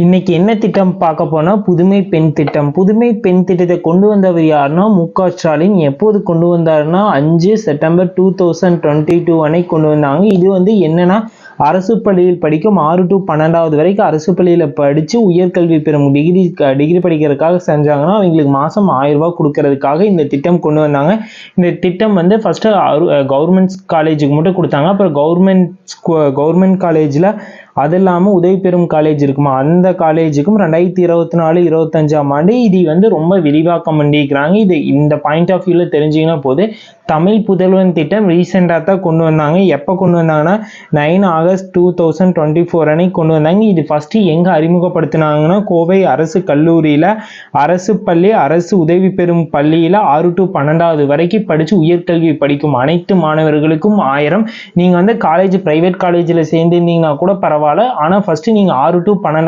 இன்னைக்கு என்ன திட்டம் பார்க்க போனா புதுமை பெண் திட்டம். புதுமை பெண் திட்டத்தை கொண்டு வந்தவர் யாருன்னா மு.க.ஸ்டாலின். எப்போது கொண்டு வந்தாருன்னா 5 செப்டம்பர் 2022 அன்னைக்கு கொண்டு வந்தாங்க. இது வந்து என்னன்னா அரசு பள்ளியில் படிக்கும் 6 to 12வது வரைக்கும் அரசு பள்ளியில படிச்சு உயர்கல்வி பெறும் டிகிரி படிக்கிறதுக்காக செஞ்சாங்கன்னா அவங்களுக்கு மாசம் 1000 ரூபாய் கொடுக்கறதுக்காக இந்த திட்டம் கொண்டு வந்தாங்க. இந்த திட்டம் வந்து ஃபர்ஸ்ட் கவர்மெண்ட் காலேஜுக்கு மட்டும் கொடுத்தாங்க. அப்புறம் கவர்மெண்ட் காலேஜ்ல அது இல்லாமல் உதவி பெறும் காலேஜ் இருக்குமா அந்த காலேஜுக்கும் 2024-25ஆம் ஆண்டு இது வந்து ரொம்ப விரிவாக்கம் பண்ணிக்கிறாங்க. இது இந்த பாயிண்ட் ஆஃப் வியூல தெரிஞ்சுங்கன்னா போது தமிழ் புதல்வன் திட்டம் ரீசெண்டாக தான் கொண்டு வந்தாங்க. எப்போ கொண்டு வந்தாங்கன்னா 9 ஆகஸ்ட் 2024 அன்னைக்கு கொண்டு வந்தாங்க. இது ஃபர்ஸ்ட் எங்க அறிமுகப்படுத்தினாங்கன்னா கோவை அரசு கல்லூரியில அரசு பள்ளி அரசு உதவி பெறும் பள்ளியில 6 to 12வது வரைக்கும் படிச்சு உயர்கல்வி படிக்கும் அனைத்து மாணவர்களுக்கும் 1000. நீங்க வந்து பிரைவேட் காலேஜில் சேர்ந்திருந்தீங்கன்னா கூட பரவாயில்ல. ஆனா ஃபர்ஸ்ட் நீங்க 6 to 12